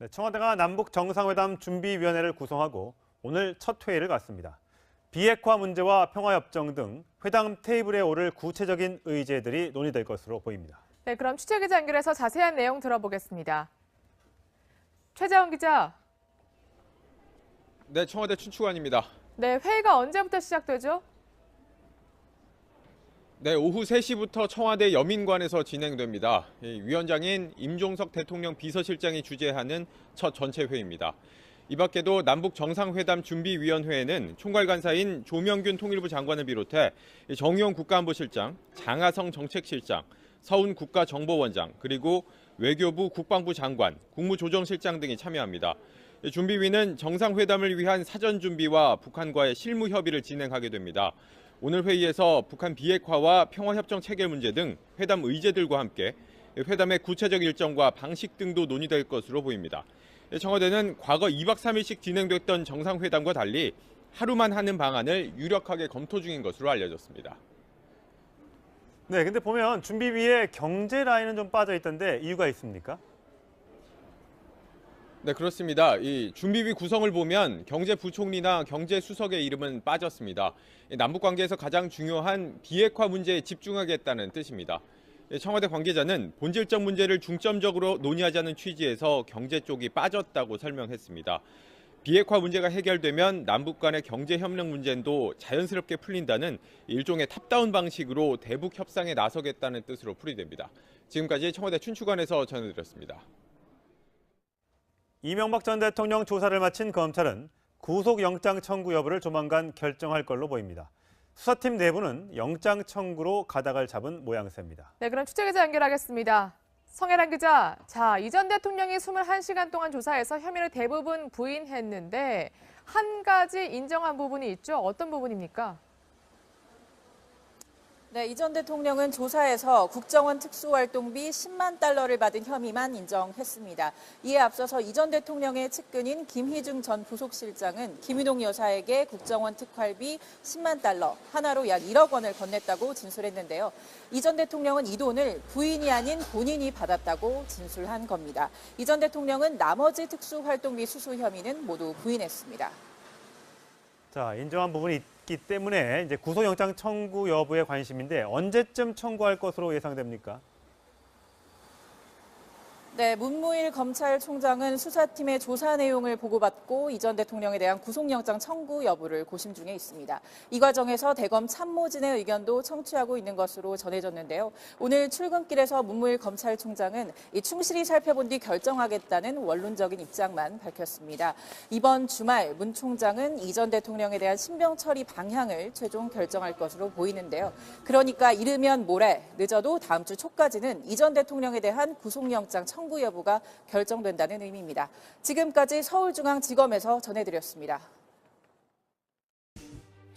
네, 청와대가 남북 정상회담 준비위원회를 구성하고 오늘 첫 회의를 갖습니다. 비핵화 문제와 평화협정 등 회담 테이블에 오를 구체적인 의제들이 논의될 것으로 보입니다. 네, 그럼 취재기자 연결해서 자세한 내용 들어보겠습니다. 최재원 기자. 네, 청와대 춘추관입니다. 네, 회의가 언제부터 시작되죠? 네, 오후 3시부터 청와대 여민관에서 진행됩니다. 위원장인 임종석 대통령 비서실장이 주재하는 첫 전체 회의입니다. 이 밖에도 남북 정상회담 준비위원회에는 총괄간사인 조명균 통일부 장관을 비롯해 정의용 국가안보실장, 장하성 정책실장, 서훈 국가정보원장, 그리고 외교부 국방부 장관, 국무조정실장 등이 참여합니다. 준비위는 정상회담을 위한 사전 준비와 북한과의 실무 협의를 진행하게 됩니다. 오늘 회의에서 북한 비핵화와 평화협정 체결 문제 등 회담 의제들과 함께 회담의 구체적 일정과 방식 등도 논의될 것으로 보입니다. 청와대는 과거 2박 3일씩 진행됐던 정상회담과 달리 하루만 하는 방안을 유력하게 검토 중인 것으로 알려졌습니다. 네, 근데 보면 준비위에 경제 라인은 좀 빠져 있던데 이유가 있습니까? 네, 그렇습니다. 이 준비위 구성을 보면 경제부총리나 경제수석의 이름은 빠졌습니다. 남북 관계에서 가장 중요한 비핵화 문제에 집중하겠다는 뜻입니다. 청와대 관계자는 본질적 문제를 중점적으로 논의하자는 취지에서 경제 쪽이 빠졌다고 설명했습니다. 비핵화 문제가 해결되면 남북 간의 경제 협력 문제도 자연스럽게 풀린다는 일종의 탑다운 방식으로 대북 협상에 나서겠다는 뜻으로 풀이됩니다. 지금까지 청와대 춘추관에서 전해드렸습니다. 이명박 전 대통령 조사를 마친 검찰은 구속영장 청구 여부를 조만간 결정할 걸로 보입니다. 수사팀 내부는 영장 청구로 가닥을 잡은 모양새입니다. 네, 그럼 취재기자 연결하겠습니다. 성혜란 기자, 이 전 대통령이 21시간 동안 조사해서 혐의를 대부분 부인했는데 한 가지 인정한 부분이 있죠. 어떤 부분입니까? 네, 이 전 대통령은 조사에서 국정원 특수활동비 10만 달러를 받은 혐의만 인정했습니다. 이에 앞서서 이 전 대통령의 측근인 김희중 전 부속실장은 김윤옥 여사에게 국정원 특활비 10만 달러, 하나로 약 1억 원을 건넸다고 진술했는데요. 이 전 대통령은 이 돈을 부인이 아닌 본인이 받았다고 진술한 겁니다. 이 전 대통령은 나머지 특수활동비 수수 혐의는 모두 부인했습니다. 자, 인정한 부분이 있기 때문에 이제 구속영장 청구 여부에 관심인데 언제쯤 청구할 것으로 예상됩니까? 네, 문무일 검찰총장은 수사팀의 조사 내용을 보고받고 이 전 대통령에 대한 구속영장 청구 여부를 고심 중에 있습니다. 이 과정에서 대검 참모진의 의견도 청취하고 있는 것으로 전해졌는데요. 오늘 출근길에서 문무일 검찰총장은 충실히 살펴본 뒤 결정하겠다는 원론적인 입장만 밝혔습니다. 이번 주말 문 총장은 이 전 대통령에 대한 신병 처리 방향을 최종 결정할 것으로 보이는데요. 그러니까 이르면 모레, 늦어도 다음 주 초까지는 이 전 대통령에 대한 구속영장 청구 여부가 결정된다는 의미입니다. 지금까지 서울중앙지검에서 전해드렸습니다.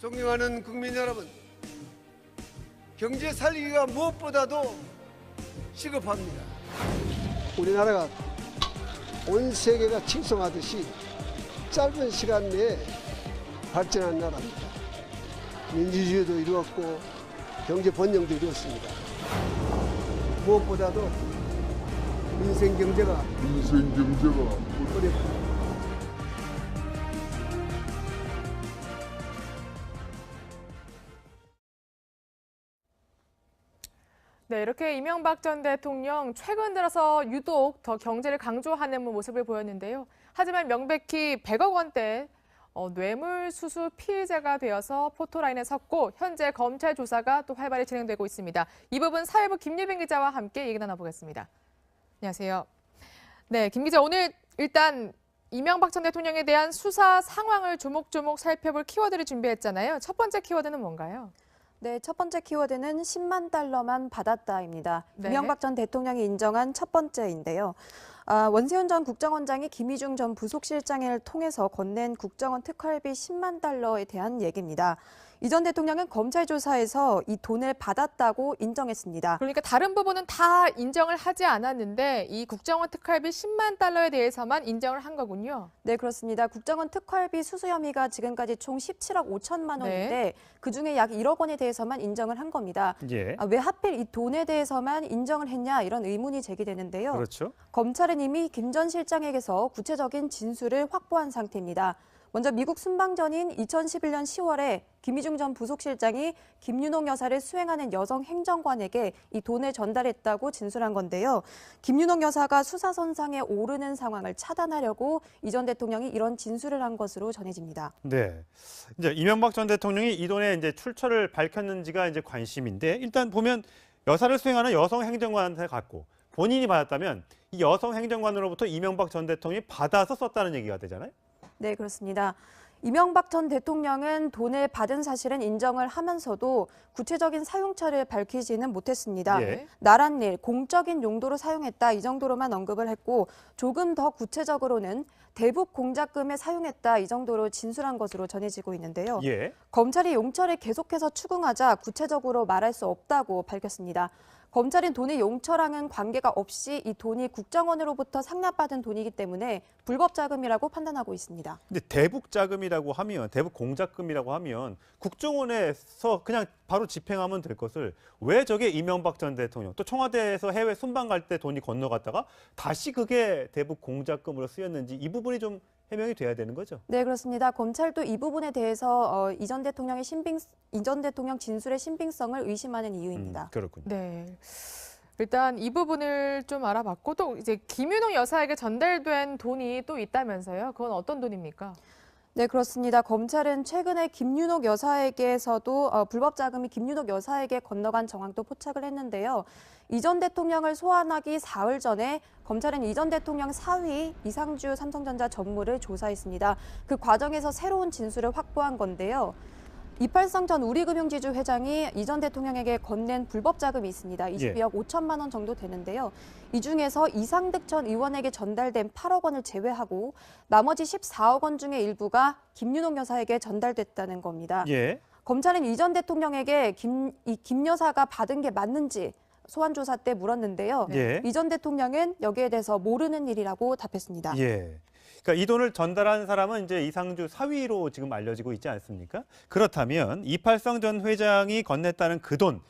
존경하는 국민 여러분, 경제 살리기가 무엇보다도 시급합니다. 우리나라가 온 세계가 칭송하듯이 짧은 시간 내에 발전한 나라입니다. 민주주의도 이루었고 경제 번영도 이루었습니다. 무엇보다도 민생 경제가 어렵다. 네, 이렇게 이명박 전 대통령 최근 들어서 유독 더 경제를 강조하는 모습을 보였는데요. 하지만 명백히 100억 원대 뇌물수수 피의자가 되어서 포토라인에 섰고 현재 검찰 조사가 또 활발히 진행되고 있습니다. 이 부분 사회부 김예빈 기자와 함께 얘기 나눠보겠습니다. 안녕하세요. 네, 김 기자, 오늘 일단 이명박 전 대통령에 대한 수사 상황을 조목조목 살펴볼 키워드를 준비했잖아요. 첫 번째 키워드는 뭔가요? 네, 첫 번째 키워드는 10만 달러만 받았다입니다. 네. 이명박 전 대통령이 인정한 첫 번째인데요. 원세훈 전 국정원장이 김희중 전 부속실장을 통해서 건넨 국정원 특활비 10만 달러에 대한 얘기입니다. 이 전 대통령은 검찰 조사에서 이 돈을 받았다고 인정했습니다. 그러니까 다른 부분은 다 인정을 하지 않았는데 이 국정원 특활비 10만 달러에 대해서만 인정을 한 거군요. 네, 그렇습니다. 국정원 특활비 수수 혐의가 지금까지 총 17억 5천만 원인데 네. 그중에 약 1억 원에 대해서만 인정을 한 겁니다. 예. 왜 하필 이 돈에 대해서만 인정을 했냐 이런 의문이 제기되는데요. 그렇죠. 검찰은 이미 김 전 실장에게서 구체적인 진술을 확보한 상태입니다. 먼저 미국 순방전인 2011년 10월에 김희중 전 부속실장이 김윤옥 여사를 수행하는 여성 행정관에게 이 돈을 전달했다고 진술한 건데요. 김윤옥 여사가 수사선상에 오르는 상황을 차단하려고 이 전 대통령이 이런 진술을 한 것으로 전해집니다. 네. 이제 이명박 전 대통령이 이 돈의 이제 출처를 밝혔는지가 이제 관심인데 일단 보면 여사를 수행하는 여성 행정관한테 갔고 본인이 받았다면 이 여성 행정관으로부터 이명박 전 대통령이 받아서 썼다는 얘기가 되잖아요. 네, 그렇습니다. 이명박 전 대통령은 돈을 받은 사실은 인정을 하면서도 구체적인 사용처를 밝히지는 못했습니다. 예. 나란 일, 공적인 용도로 사용했다 이 정도로만 언급을 했고 조금 더 구체적으로는 대북 공작금에 사용했다 이 정도로 진술한 것으로 전해지고 있는데요. 예. 검찰이 용처를 계속해서 추궁하자 구체적으로 말할 수 없다고 밝혔습니다. 검찰은 돈의 용처랑은 관계가 없이 이 돈이 국정원으로부터 상납받은 돈이기 때문에 불법 자금이라고 판단하고 있습니다. 근데 대북 자금이라고 하면 대북 공작금이라고 하면 국정원에서 그냥 바로 집행하면 될 것을 왜 저게 이명박 전 대통령 또 청와대에서 해외 순방 갈 때 돈이 건너갔다가 다시 그게 대북 공작금으로 쓰였는지 이 부분이 좀 해명이 돼야 되는 거죠. 네, 그렇습니다. 검찰도 이 부분에 대해서 이 전 대통령 진술의 신빙성을 의심하는 이유입니다. 그렇군요. 네. 일단 이 부분을 좀 알아봤고 또 이제 김윤옥 여사에게 전달된 돈이 또 있다면서요. 그건 어떤 돈입니까? 네, 그렇습니다. 검찰은 최근에 김윤옥 여사에게서도 불법 자금이 김윤옥 여사에게 건너간 정황도 포착을 했는데요. 이 전 대통령을 소환하기 사흘 전에 검찰은 이 전 대통령 사위 이상주 삼성전자 전무를 조사했습니다. 그 과정에서 새로운 진술을 확보한 건데요. 이팔성 전 우리금융지주 회장이 이 전 대통령에게 건넨 불법 자금이 있습니다. 22억 5천만 원 정도 되는데요. 이 중에서 이상득 전 의원에게 전달된 8억 원을 제외하고 나머지 14억 원 중에 일부가 김윤옥 여사에게 전달됐다는 겁니다. 예. 검찰은 이 전 대통령에게 김 여사가 받은 게 맞는지 소환 조사 때 물었는데요. 예. 이 전 대통령은 여기에 대해서 모르는 일이라고 답했습니다. 예. 그러니까 이 돈을 전달한 사람은 이제 이상주 사위로 지금 알려지고 있지 않습니까? 그렇다면 이팔성 전 회장이 건넸다는 그 돈은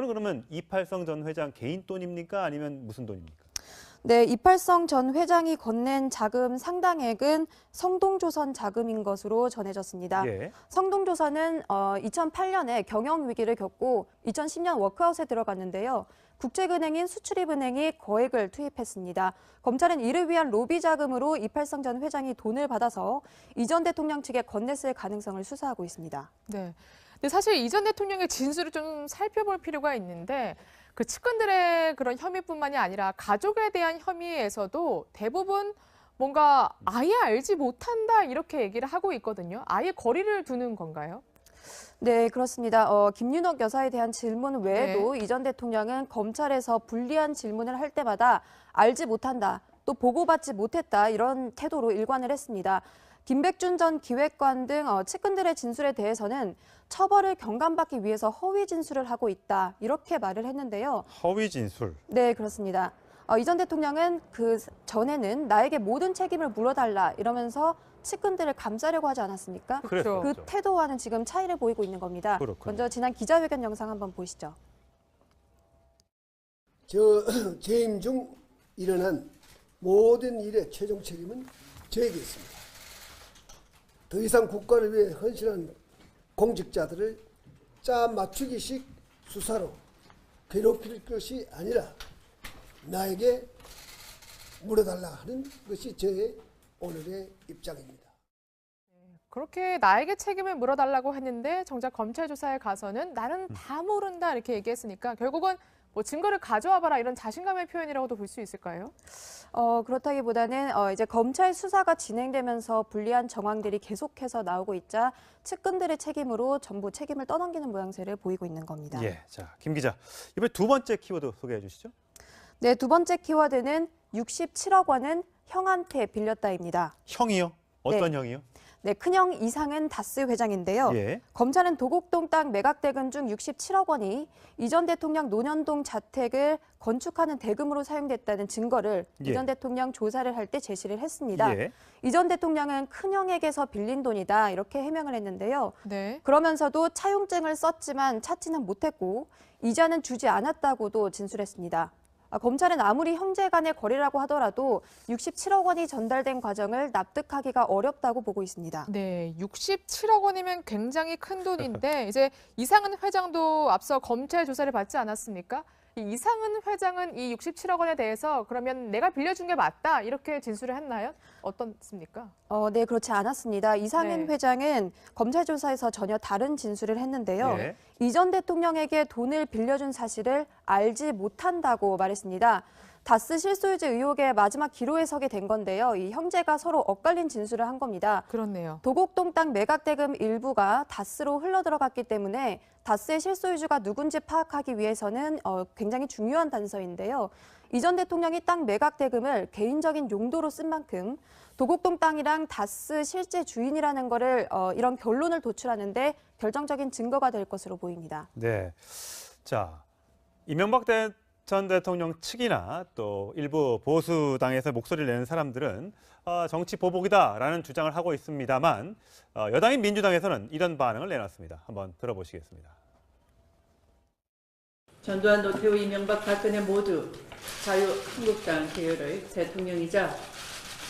그러면 이팔성 전 회장 개인 돈입니까? 아니면 무슨 돈입니까? 네, 이팔성 전 회장이 건넨 자금 상당액은 성동조선 자금인 것으로 전해졌습니다. 예. 성동조선은 2008년에 경영 위기를 겪고 2010년 워크아웃에 들어갔는데요. 국제은행인 수출입은행이 거액을 투입했습니다. 검찰은 이를 위한 로비 자금으로 이팔성 전 회장이 돈을 받아서 이 전 대통령 측에 건넸을 가능성을 수사하고 있습니다. 네. 근데 사실 이 전 대통령의 진술을 좀 살펴볼 필요가 있는데 그 측근들의 그런 혐의뿐만이 아니라 가족에 대한 혐의에서도 대부분 뭔가 아예 알지 못한다 이렇게 얘기를 하고 있거든요. 아예 거리를 두는 건가요? 네, 그렇습니다. 김윤옥 여사에 대한 질문 외에도 이 전 대통령은 검찰에서 불리한 질문을 할 때마다 알지 못한다, 또 보고받지 못했다 이런 태도로 일관을 했습니다. 김백준 전 기획관 등 측근들의 진술에 대해서는 처벌을 경감받기 위해서 허위 진술을 하고 있다 이렇게 말을 했는데요. 허위 진술. 네, 그렇습니다. 이 전 대통령은 그 전에는 나에게 모든 책임을 물어달라 이러면서 측근들을 감싸려고 하지 않았습니까? 그렇죠. 그 태도와는 지금 차이를 보이고 있는 겁니다. 그렇군요. 먼저 지난 기자회견 영상 한번 보시죠. 재임 중 일어난 모든 일의 최종 책임은 저에게 있습니다. 더 이상 국가를 위해 헌신한 공직자들을 짜 맞추기식 수사로 괴롭힐 것이 아니라 나에게 물어달라 하는 것이 저의 오늘의 입장입니다. 그렇게 나에게 책임을 물어달라고 했는데 정작 검찰 조사에 가서는 나는 다 모른다 이렇게 얘기했으니까 결국은 뭐 증거를 가져와 봐라 이런 자신감의 표현이라고도 볼 수 있을까요? 그렇다기보다는 이제 검찰 수사가 진행되면서 불리한 정황들이 계속해서 나오고 있자 측근들의 책임으로 전부 책임을 떠넘기는 모양새를 보이고 있는 겁니다. 예. 자, 김 기자. 이번에 두 번째 키워드 소개해 주시죠. 네, 두 번째 키워드는 67억 원은 형한테 빌렸다입니다. 형이요? 어떤 형이요? 네, 큰형 이상은 다스 회장인데요. 예. 검찰은 도곡동 땅 매각 대금 중 67억 원이 이 전 대통령 논현동 자택을 건축하는 대금으로 사용됐다는 증거를 예. 이 전 대통령 조사를 할 때 제시를 했습니다. 예. 이 전 대통령은 큰형에게서 빌린 돈이다 이렇게 해명을 했는데요. 네. 그러면서도 차용증을 썼지만 찾지는 못했고 이자는 주지 않았다고도 진술했습니다. 검찰은 아무리 형제 간의 거래라고 하더라도 67억 원이 전달된 과정을 납득하기가 어렵다고 보고 있습니다. 네, 67억 원이면 굉장히 큰 돈인데 이제 이상은 회장도 앞서 검찰 조사를 받지 않았습니까? 이 이상은 회장은 이 67억 원에 대해서 그러면 내가 빌려준 게 맞다 이렇게 진술을 했나요? 어떻습니까? 네, 그렇지 않았습니다. 이상은 네. 회장은 검찰 조사에서 전혀 다른 진술을 했는데요. 예. 이 전 대통령에게 돈을 빌려준 사실을 알지 못한다고 말했습니다. 다스 실소유주 의혹의 마지막 기로에 서게 된 건데요. 이 형제가 서로 엇갈린 진술을 한 겁니다. 그렇네요. 도곡동 땅 매각 대금 일부가 다스로 흘러들어갔기 때문에 다스의 실소유주가 누군지 파악하기 위해서는 굉장히 중요한 단서인데요. 이 전 대통령이 땅 매각 대금을 개인적인 용도로 쓴 만큼 도곡동 땅이랑 다스 실제 주인이라는 거를 이런 결론을 도출하는데 결정적인 증거가 될 것으로 보입니다. 네. 자, 이명박 전 대통령 측이나 또 일부 보수당에서 목소리를 내는 사람들은 정치 보복이다라는 주장을 하고 있습니다만 여당인 민주당에서는 이런 반응을 내놨습니다. 한번 들어보시겠습니다. 전두환, 노태우, 이명박, 박근혜 모두 자유한국당 계열의 대통령이자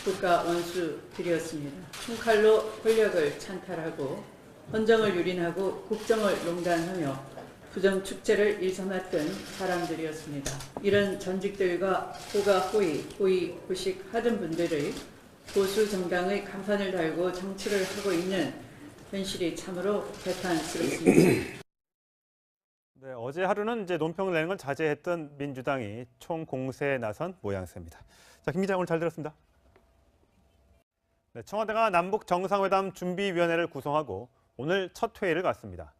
국가 원수들이었습니다. 총칼로 권력을 찬탈하고 헌정을 유린하고 국정을 농단하며 부정축제를 일삼았던 사람들이었습니다. 이런 전직들과 호가 호의호식하던 분들의 보수 정당의 간판을 달고 정치를 하고 있는 현실이 참으로 개탄스럽습니다. 네, 어제 하루는 이제 논평을 내는 건 자제했던 민주당이 총공세에 나선 모양새입니다. 자, 김 기자 오늘 잘 들었습니다. 네, 청와대가 남북 정상회담 준비위원회를 구성하고 오늘 첫 회의를 갖습니다.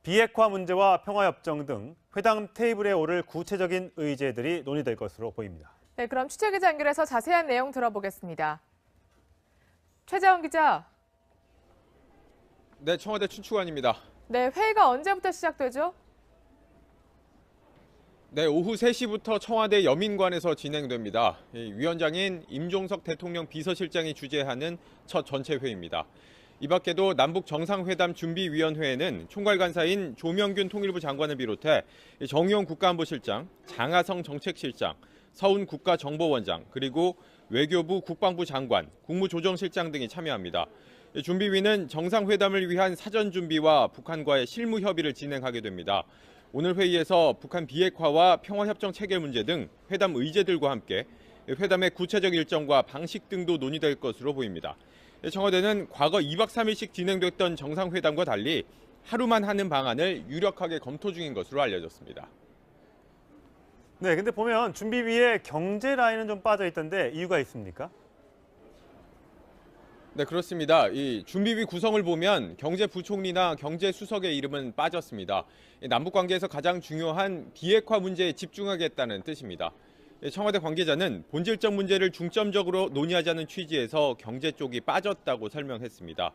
비핵화 문제와 평화협정 등 회담 테이블에 오를 구체적인 의제들이 논의될 것으로 보입니다. 네, 그럼 취재기자 연결해서 자세한 내용 들어보겠습니다. 최재원 기자. 네, 청와대 춘추관입니다. 네, 회의가 언제부터 시작되죠? 네, 오후 3시부터 청와대 여민관에서 진행됩니다. 위원장인 임종석 대통령 비서실장이 주재하는 첫 전체 회의입니다. 이 밖에도 남북 정상회담 준비위원회에는 총괄간사인 조명균 통일부 장관을 비롯해 정의용 국가안보실장, 장하성 정책실장, 서훈 국가정보원장, 그리고 외교부 국방부 장관, 국무조정실장 등이 참여합니다. 준비위는 정상회담을 위한 사전 준비와 북한과의 실무 협의를 진행하게 됩니다. 오늘 회의에서 북한 비핵화와 평화협정 체결 문제 등 회담 의제들과 함께 회담의 구체적 일정과 방식 등도 논의될 것으로 보입니다. 청와대는 과거 2박 3일씩 진행됐던 정상회담과 달리 하루만 하는 방안을 유력하게 검토 중인 것으로 알려졌습니다. 네, 근데 보면 준비위에 경제 라인은 좀 빠져 있던데 이유가 있습니까? 네, 그렇습니다. 이 준비위 구성을 보면 경제부총리나 경제수석의 이름은 빠졌습니다. 남북 관계에서 가장 중요한 비핵화 문제에 집중하겠다는 뜻입니다. 청와대 관계자는 본질적 문제를 중점적으로 논의하자는 취지에서 경제 쪽이 빠졌다고 설명했습니다.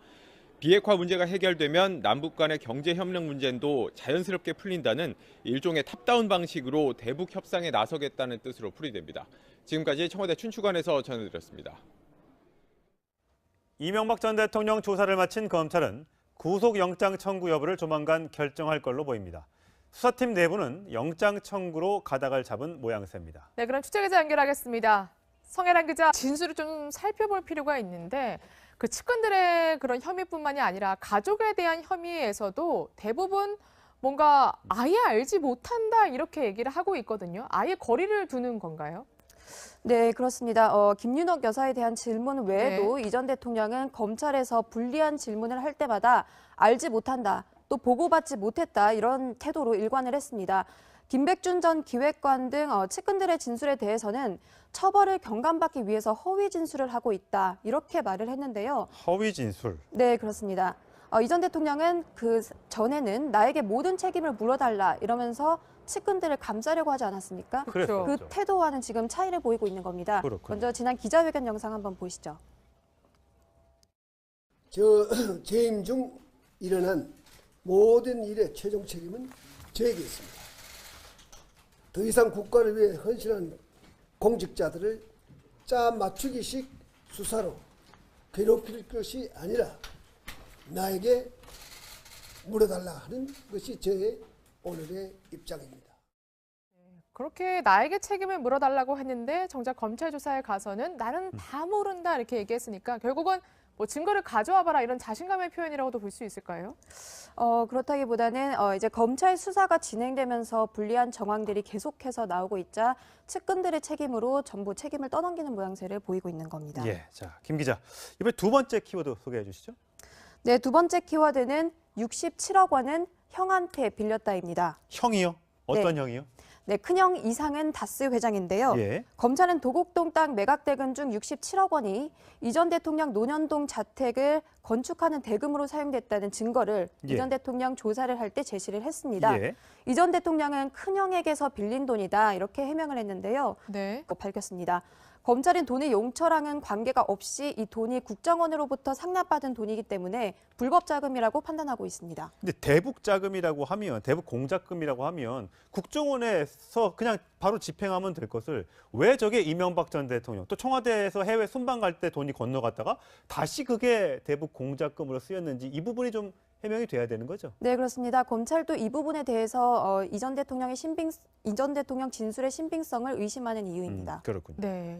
비핵화 문제가 해결되면 남북 간의 경제 협력 문제도 자연스럽게 풀린다는 일종의 탑다운 방식으로 대북 협상에 나서겠다는 뜻으로 풀이됩니다. 지금까지 청와대 춘추관에서 전해드렸습니다. 이명박 전 대통령 조사를 마친 검찰은 구속영장 청구 여부를 조만간 결정할 걸로 보입니다. 수사팀 내부는 영장 청구로 가닥을 잡은 모양새입니다. 네, 그럼 취재기자 연결하겠습니다. 성혜란 기자, 진술을 좀 살펴볼 필요가 있는데 그 측근들의 그런 혐의뿐만이 아니라 가족에 대한 혐의에서도 대부분 뭔가 아예 알지 못한다 이렇게 얘기를 하고 있거든요. 아예 거리를 두는 건가요? 네, 그렇습니다. 김윤옥 여사에 대한 질문 외에도 이 전 대통령은 검찰에서 불리한 질문을 할 때마다 알지 못한다, 또 보고받지 못했다 이런 태도로 일관을 했습니다. 김백준 전 기획관 등 측근들의 진술에 대해서는 처벌을 경감받기 위해서 허위 진술을 하고 있다 이렇게 말을 했는데요. 허위 진술. 네, 그렇습니다. 이 전 대통령은 그 전에는 나에게 모든 책임을 물어달라 이러면서 측근들을 감싸려고 하지 않았습니까? 그렇죠. 그 태도와는 지금 차이를 보이고 있는 겁니다. 그렇군요. 먼저 지난 기자회견 영상 한번 보시죠. 재임 중 일어난 모든 일의 최종 책임은 저에게 있습니다. 더 이상 국가를 위해 헌신한 공직자들을 짜 맞추기식 수사로 괴롭힐 것이 아니라 나에게 물어달라 하는 것이 저의 오늘의 입장입니다. 그렇게 나에게 책임을 물어달라고 했는데 정작 검찰 조사에 가서는 나는 다 모른다 이렇게 얘기했으니까 결국은 뭐 증거를 가져와 봐라 이런 자신감의 표현이라고도 볼 수 있을까요? 그렇다기보다는 이제 검찰 수사가 진행되면서 불리한 정황들이 계속해서 나오고 있자 측근들의 책임으로 전부 책임을 떠넘기는 모양새를 보이고 있는 겁니다. 예, 자, 김 기자, 이번에 두 번째 키워드 소개해 주시죠. 네, 두 번째 키워드는 67억 원은 형한테 빌렸다입니다. 형이요? 어떤 형이요? 네, 큰형 이상은 다스 회장인데요. 예. 검찰은 도곡동 땅 매각 대금 중 67억 원이 이 전 대통령 논현동 자택을 건축하는 대금으로 사용됐다는 증거를 예. 이 전 대통령 조사를 할 때 제시를 했습니다. 예. 이 전 대통령은 큰형에게서 빌린 돈이다 이렇게 해명을 했는데요. 네. 밝혔습니다. 검찰은 돈의 용처랑은 관계가 없이 이 돈이 국정원으로부터 상납받은 돈이기 때문에 불법 자금이라고 판단하고 있습니다. 근데 대북 자금이라고 하면, 대북 공작금이라고 하면 국정원에서 그냥 바로 집행하면 될 것을 왜 저게 이명박 전 대통령 또 청와대에서 해외 순방 갈 때 돈이 건너갔다가 다시 그게 대북 공작금으로 쓰였는지 이 부분이 좀 해명이 돼야 되는 거죠? 네, 그렇습니다. 검찰도 이 부분에 대해서 이 전 대통령 진술의 신빙성을 의심하는 이유입니다. 그렇군요. 네.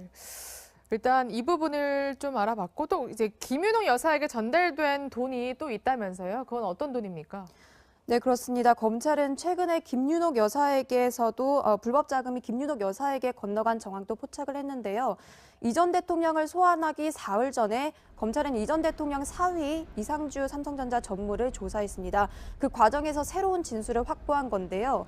일단 이 부분을 좀 알아봤고 또 이제 김윤옥 여사에게 전달된 돈이 또 있다면서요. 그건 어떤 돈입니까? 네, 그렇습니다. 검찰은 최근에 김윤옥 여사에게서도 불법 자금이 김윤옥 여사에게 건너간 정황도 포착을 했는데요. 이 전 대통령을 소환하기 사흘 전에 검찰은 이 전 대통령 사위 이상주 삼성전자 전무를 조사했습니다. 그 과정에서 새로운 진술을 확보한 건데요.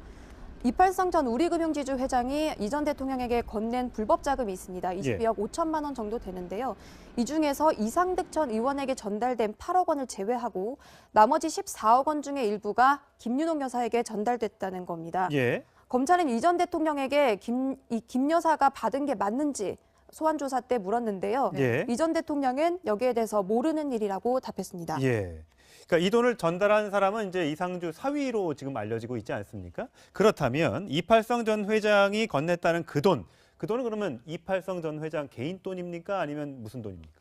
이팔성 전 우리금융지주 회장이 이 전 대통령에게 건넨 불법 자금이 있습니다. 22억 5천만 원 정도 되는데요. 이 중에서 이상득 전 의원에게 전달된 8억 원을 제외하고 나머지 14억 원 중의 일부가 김윤옥 여사에게 전달됐다는 겁니다. 예. 검찰은 이 전 대통령에게 김 여사가 받은 게 맞는지 소환 조사 때 물었는데요. 예. 이 전 대통령은 여기에 대해서 모르는 일이라고 답했습니다. 예. 그러니까 이 돈을 전달한 사람은 이제 이상주 사위로 지금 알려지고 있지 않습니까? 그렇다면 이팔성 전 회장이 건넸다는 그 돈은 그러면 이팔성 전 회장 개인 돈입니까? 아니면 무슨 돈입니까?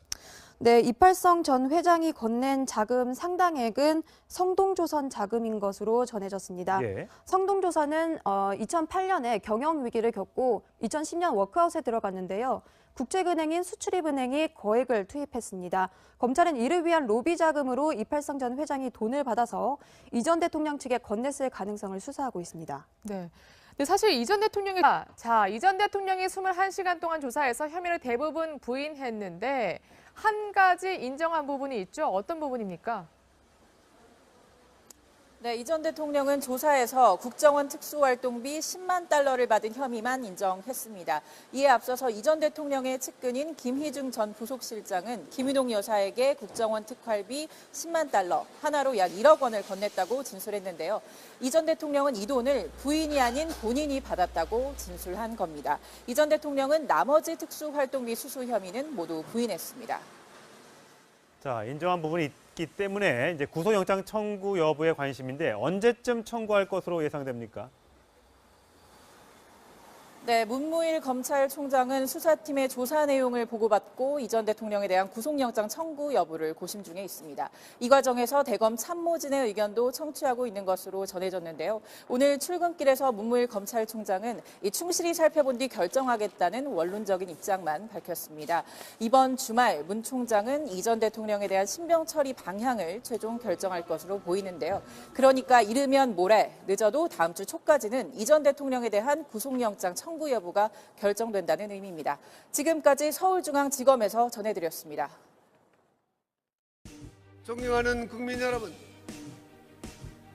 네, 이팔성 전 회장이 건넨 자금 상당액은 성동조선 자금인 것으로 전해졌습니다. 예. 성동조선은 2008년에 경영 위기를 겪고 2010년 워크아웃에 들어갔는데요. 국제은행인 수출입은행이 거액을 투입했습니다. 검찰은 이를 위한 로비 자금으로 이팔성 전 회장이 돈을 받아서 이 전 대통령 측에 건넸을 가능성을 수사하고 있습니다. 네. 근데 사실 이 전 대통령이 이 전 대통령이 21시간 동안 조사해서 혐의를 대부분 부인했는데 한 가지 인정한 부분이 있죠. 어떤 부분입니까? 네, 이 전 대통령은 조사에서 국정원 특수활동비 10만 달러를 받은 혐의만 인정했습니다. 이에 앞서서 이 전 대통령의 측근인 김희중 전 부속실장은 김윤옥 여사에게 국정원 특활비 10만 달러, 하나로 약 1억 원을 건넸다고 진술했는데요. 이 전 대통령은 이 돈을 부인이 아닌 본인이 받았다고 진술한 겁니다. 이 전 대통령은 나머지 특수활동비 수수 혐의는 모두 부인했습니다. 자, 인정한 부분이 있기 때문에 이제 구속영장 청구 여부에 관심인데 언제쯤 청구할 것으로 예상됩니까? 네, 문무일 검찰총장은 수사팀의 조사 내용을 보고받고 이 전 대통령에 대한 구속영장 청구 여부를 고심 중에 있습니다. 이 과정에서 대검 참모진의 의견도 청취하고 있는 것으로 전해졌는데요. 오늘 출근길에서 문무일 검찰총장은 충실히 살펴본 뒤 결정하겠다는 원론적인 입장만 밝혔습니다. 이번 주말 문 총장은 이 전 대통령에 대한 신병 처리 방향을 최종 결정할 것으로 보이는데요. 그러니까 이르면 모레, 늦어도 다음 주 초까지는 이 전 대통령에 대한 구속영장 청구 여부가 결정된다는 의미입니다. 지금까지 서울중앙지검에서 전해드렸습니다. 존경하는 국민 여러분,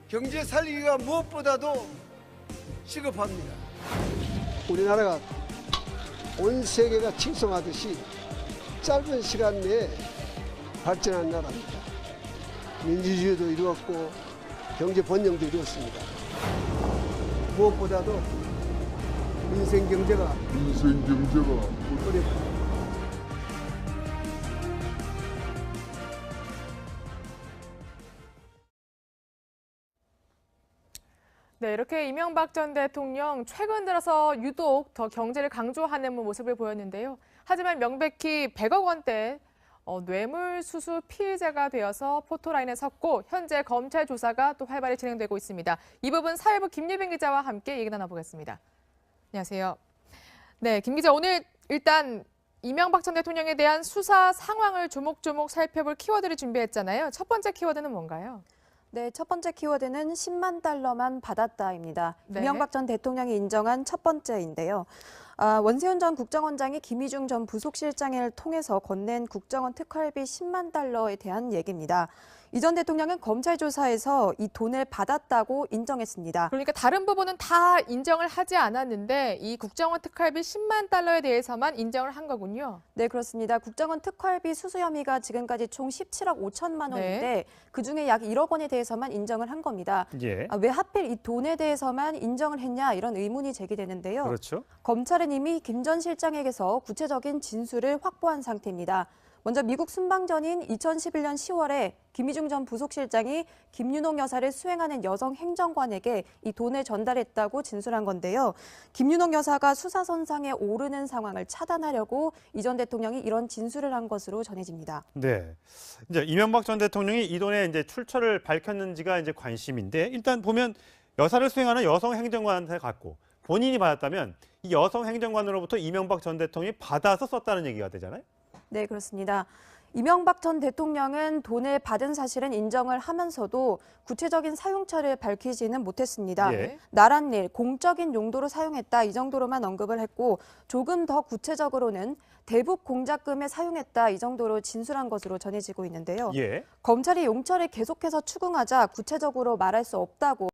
경제 살리기가 무엇보다도 시급합니다. 우리나라가 온 세계가 칭송하듯이 짧은 시간 내에 발전한 나라입니다. 민주주의도 이루었고 경제 번영도 이루었습니다. 무엇보다도 민생 경제가 어렵습니다. 네, 이렇게 이명박 전 대통령 최근 들어서 유독 더 경제를 강조하는 모습을 보였는데요. 하지만 명백히 100억 원대 뇌물수수 피의자가 되어서 포토라인에 섰고 현재 검찰 조사가 또 활발히 진행되고 있습니다. 이 부분 사회부 김예빈 기자와 함께 얘기 나눠보겠습니다. 안녕하세요. 네, 김 기자, 오늘 일단 이명박 전 대통령에 대한 수사 상황을 조목조목 살펴볼 키워드를 준비했잖아요. 첫 번째 키워드는 뭔가요? 네, 첫 번째 키워드는 10만 달러만 받았다입니다. 네. 이명박 전 대통령이 인정한 첫 번째인데요. 원세훈 전 국정원장이 김희중 전 부속실장을 통해서 건넨 국정원 특활비 10만 달러에 대한 얘기입니다. 이 전 대통령은 검찰 조사에서 이 돈을 받았다고 인정했습니다. 그러니까 다른 부분은 다 인정을 하지 않았는데 이 국정원 특활비 10만 달러에 대해서만 인정을 한 거군요. 네, 그렇습니다. 국정원 특활비 수수 혐의가 지금까지 총 17억 5천만 원인데 네. 그중에 약 1억 원에 대해서만 인정을 한 겁니다. 예. 왜 하필 이 돈에 대해서만 인정을 했냐 이런 의문이 제기되는데요. 그렇죠. 검찰은 이미 김 전 실장에게서 구체적인 진술을 확보한 상태입니다. 먼저 미국 순방 전인 2011년 10월에 김희중 전 부속실장이 김윤옥 여사를 수행하는 여성 행정관에게 이 돈을 전달했다고 진술한 건데요. 김윤옥 여사가 수사선상에 오르는 상황을 차단하려고 이 전 대통령이 이런 진술을 한 것으로 전해집니다. 네. 이제 이명박 전 대통령이 이 돈의 이제 출처를 밝혔는지가 이제 관심인데 일단 보면 여사를 수행하는 여성 행정관한테 갔고 본인이 받았다면 이 여성 행정관으로부터 이명박 전 대통령이 받아서 썼다는 얘기가 되잖아요. 네, 그렇습니다. 이명박 전 대통령은 돈을 받은 사실은 인정을 하면서도 구체적인 사용처를 밝히지는 못했습니다. 예. 나란 일, 공적인 용도로 사용했다 이 정도로만 언급을 했고 조금 더 구체적으로는 대북 공작금에 사용했다 이 정도로 진술한 것으로 전해지고 있는데요. 예. 검찰이 용처를 계속해서 추궁하자 구체적으로 말할 수 없다고